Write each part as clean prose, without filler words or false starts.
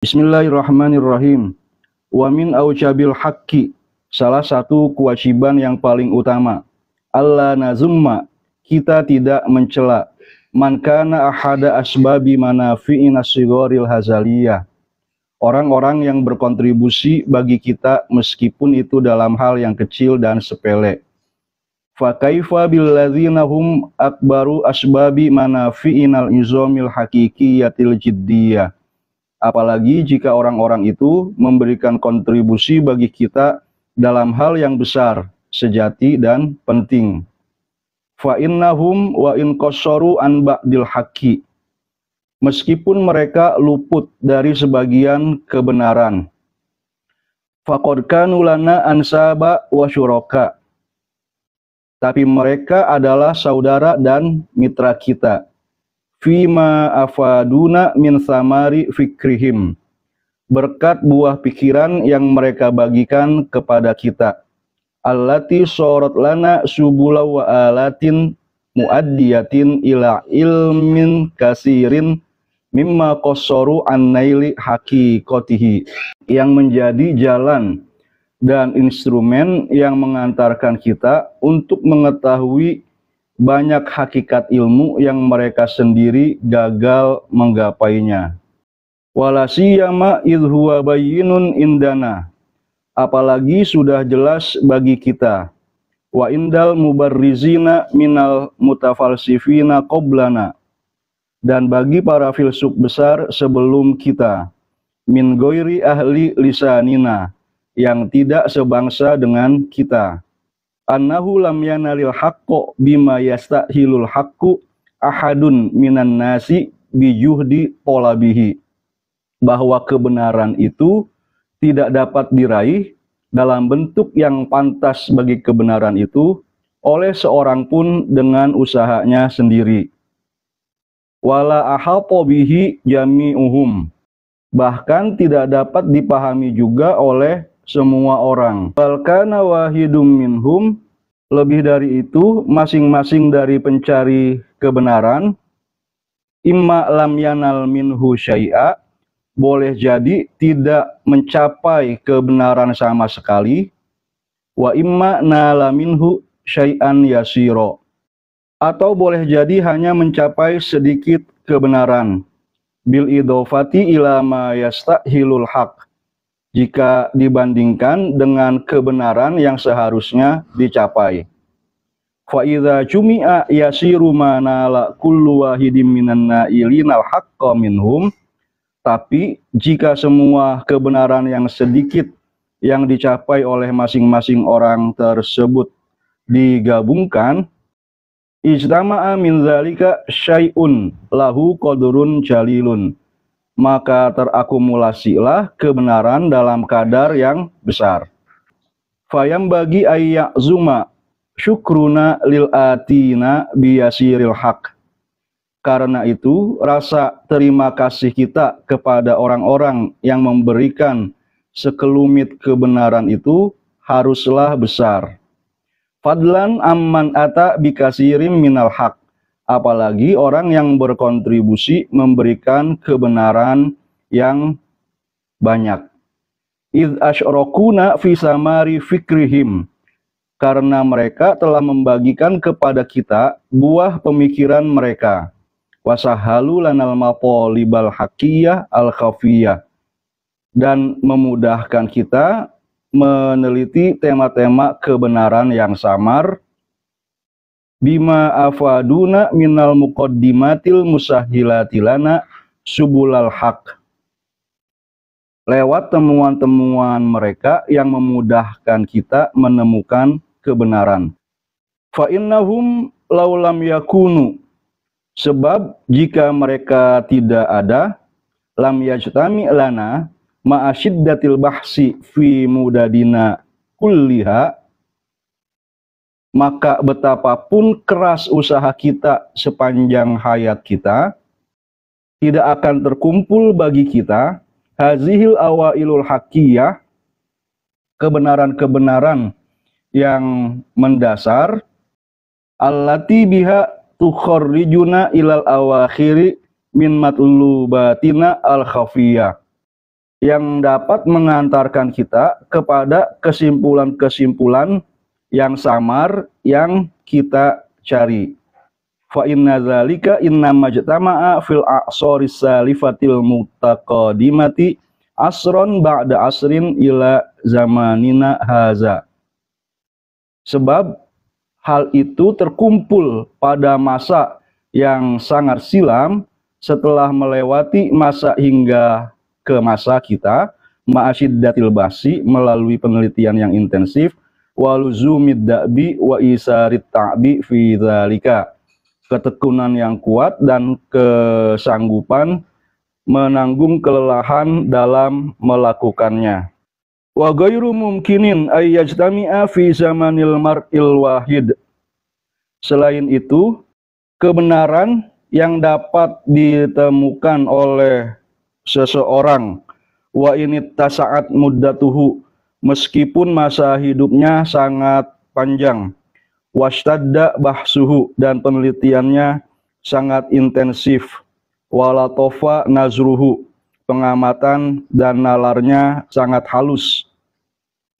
Bismillahirrahmanirrahim. Wa min aujabil haqqi, salah satu kewajiban yang paling utama, alla nazumma, kita tidak mencela, man kana ahada asbabi manafi'ina sigoril hazaliyah, orang-orang yang berkontribusi bagi kita meskipun itu dalam hal yang kecil dan sepele. Fa kaifa billadzina hum akbaru asbabi manafi'inal izamil haqiqiyatil jiddiyah. Apalagi jika orang-orang itu memberikan kontribusi bagi kita dalam hal yang besar, sejati dan penting. Fa innahum wa in qassaru an ba'dil haqqi, meskipun mereka luput dari sebagian kebenaran. Faqad kanu lana ansaba wa syuraka, tapi mereka adalah saudara dan mitra kita. Fima afaduna min samari fikrihim, berkat buah pikiran yang mereka bagikan kepada kita. Allati sorot lana subula wa alatin muaddiyatin ila ilmin kasirin mimma qassaru an naili haqiqatihi, yang menjadi jalan dan instrumen yang mengantarkan kita untuk mengetahui banyak hakikat ilmu yang mereka sendiri gagal menggapainya. Walasiyama idh huwa bayyinun indana, apalagi sudah jelas bagi kita. Wa indal mubarrizina minal mutafalsifina qoblana, dan bagi para filsuf besar sebelum kita. Min ghairi ahli lisanina, yang tidak sebangsa dengan kita. Annahu lam yanalil haqqo bima yastahilul haqqu ahadun minan nasi bijuhdi tolabihi, bahwa kebenaran itu tidak dapat diraih dalam bentuk yang pantas bagi kebenaran itu oleh seorang pun dengan usahanya sendiri. Wala ahata bihi jami'uhum, bahkan tidak dapat dipahami juga oleh semua orang. Balkana wahidum minhum, lebih dari itu masing-masing dari pencari kebenaran, imma lam yanal minhu syai'a, boleh jadi tidak mencapai kebenaran sama sekali, wa imma nala minhu syai'an yasiro, atau boleh jadi hanya mencapai sedikit kebenaran, bil idofati ila ma yastahilul haq, jika dibandingkan dengan kebenaran yang seharusnya dicapai. Fa idza jumi'a yasiru ma nala kullu wahidin minan nailinal haqqa minhum, tapi jika semua kebenaran yang sedikit yang dicapai oleh masing-masing orang tersebut digabungkan, ijtama'a min zalika syai'un lahu qadrun jalilun, maka terakumulasilah kebenaran dalam kadar yang besar. Fayam bagi ayyak zuma syukruna lil atina biyasiril haq, karena itu rasa terima kasih kita kepada orang-orang yang memberikan sekelumit kebenaran itu haruslah besar. Fadlan amman ata bikasirim minal haq, apalagi orang yang berkontribusi memberikan kebenaran yang banyak. Idh asyrokuna fi samari fikrihim, karena mereka telah membagikan kepada kita buah pemikiran mereka. Wasahalu lanal maqalibal haqqiyah al khafiyah, dan memudahkan kita meneliti tema-tema kebenaran yang samar. Bima afaduna minal muqaddimatil musahilatilana subulal haq, lewat temuan-temuan mereka yang memudahkan kita menemukan kebenaran. Fa innahum laulam yakunu, sebab jika mereka tidak ada, lam yajtami lana ma'asyiddatil bahsi fi mudadina kulliha, maka betapapun keras usaha kita sepanjang hayat kita, tidak akan terkumpul bagi kita hazihil awailul haqqiyah, kebenaran-kebenaran yang mendasar, allati biha tukharrijuna ilal awakhiri min matlubatina al khafiyah, yang dapat mengantarkan kita kepada kesimpulan-kesimpulan yang samar yang kita cari. Fa inna dzalika innama jtama'a fil a'sharis salifatil mutaqaddimati asron ba'da asrin ila zamanina haza. Sebab hal itu terkumpul pada masa yang sangat silam setelah melewati masa hingga ke masa kita, ma'asyiddatil basi, melalui penelitian yang intensif, waluzumid da'bi wa isarit ta'bi fi dzalika, ketekunan yang kuat dan kesanggupan menanggung kelelahan dalam melakukannya. Wa ghairu mumkinin ay yajtami'a fi zamanil mar'il wahid. Selain itu, kebenaran yang dapat ditemukan oleh seseorang wa ini tasaat muddatuhu, meskipun masa hidupnya sangat panjang, washtadda bahsuhu, dan penelitiannya sangat intensif, walatofa nazruhu, pengamatan dan nalarnya sangat halus,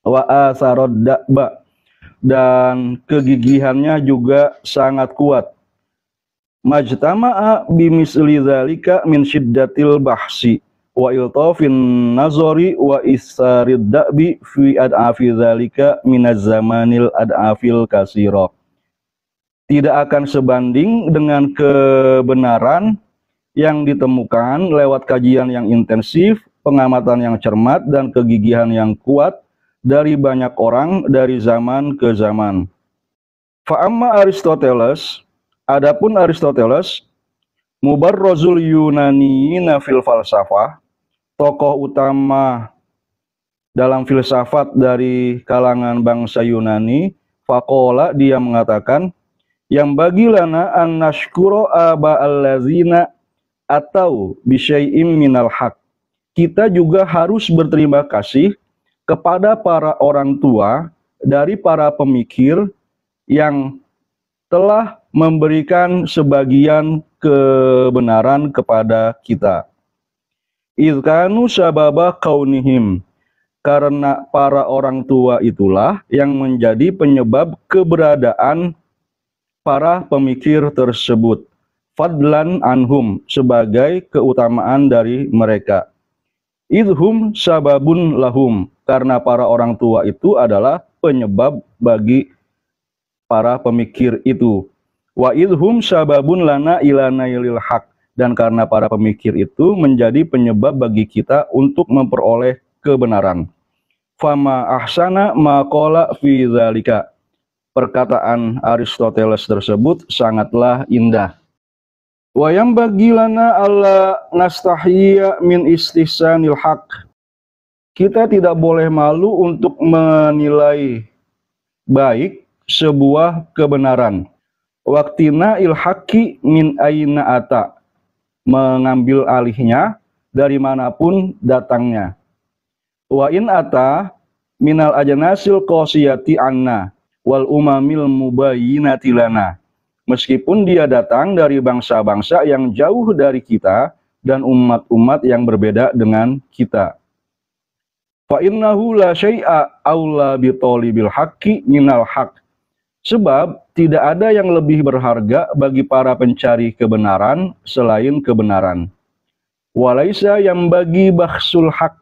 wa atharod da'ba, dan kegigihannya juga sangat kuat. Majtama'a bimisli dzalika min syiddatil bahsi wa iltafin nazari wa isarid da'bi fi ad'afi dzalika minaz zamanil ad'afil kasira. Tidak akan sebanding dengan kebenaran yang ditemukan lewat kajian yang intensif, pengamatan yang cermat, dan kegigihan yang kuat dari banyak orang dari zaman ke zaman. Fa'amma Aristoteles, adapun Aristoteles, mubarrozul Yunaniyina fil falsafah, tokoh utama dalam filsafat dari kalangan bangsa Yunani, faqala, dia mengatakan, yang bagi lana an nashkuro aba allazina atau bisyai'im minal haq. Kita juga harus berterima kasih kepada para orang tua dari para pemikir yang telah memberikan sebagian kebenaran kepada kita. Izkanu sababa kaunihim, karena para orang tua itulah yang menjadi penyebab keberadaan para pemikir tersebut. Fadlan anhum, sebagai keutamaan dari mereka. Idhum sababun lahum, karena para orang tua itu adalah penyebab bagi para pemikir itu. Wa idhum sababun lana ila nailil haq, dan karena para pemikir itu menjadi penyebab bagi kita untuk memperoleh kebenaran. Fama ahsana ma qala fi dzalika, perkataan Aristoteles tersebut sangatlah indah. Wa yambaghi lana alla nastahiyya min istihsanil haq, kita tidak boleh malu untuk menilai baik sebuah kebenaran. Waktina ilhaqi min aina ata, mengambil alihnya dari manapun datangnya. Wa in ata minal ajnasil qasiyati anna wal umamil mubayyinati lana, meskipun dia datang dari bangsa-bangsa yang jauh dari kita dan umat-umat yang berbeda dengan kita. Fa innahu la syai'a aula bi talibil haqqi minal haqq, sebab tidak ada yang lebih berharga bagi para pencari kebenaran selain kebenaran. Walaisa yang bagi bahsul haq,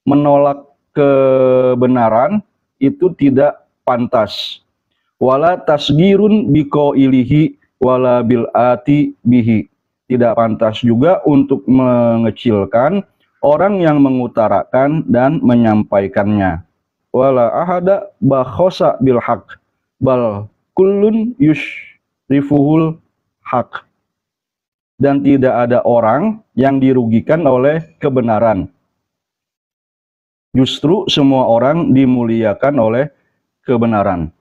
menolak kebenaran itu tidak pantas. Wala tasgirun biko ilihi wala bil'ati bihi, tidak pantas juga untuk mengecilkan orang yang mengutarakan dan menyampaikannya. Wala ahada bakhosa bil haq, bal kullun yushrifuhul haq, dan tidak ada orang yang dirugikan oleh kebenaran. Justru semua orang dimuliakan oleh kebenaran.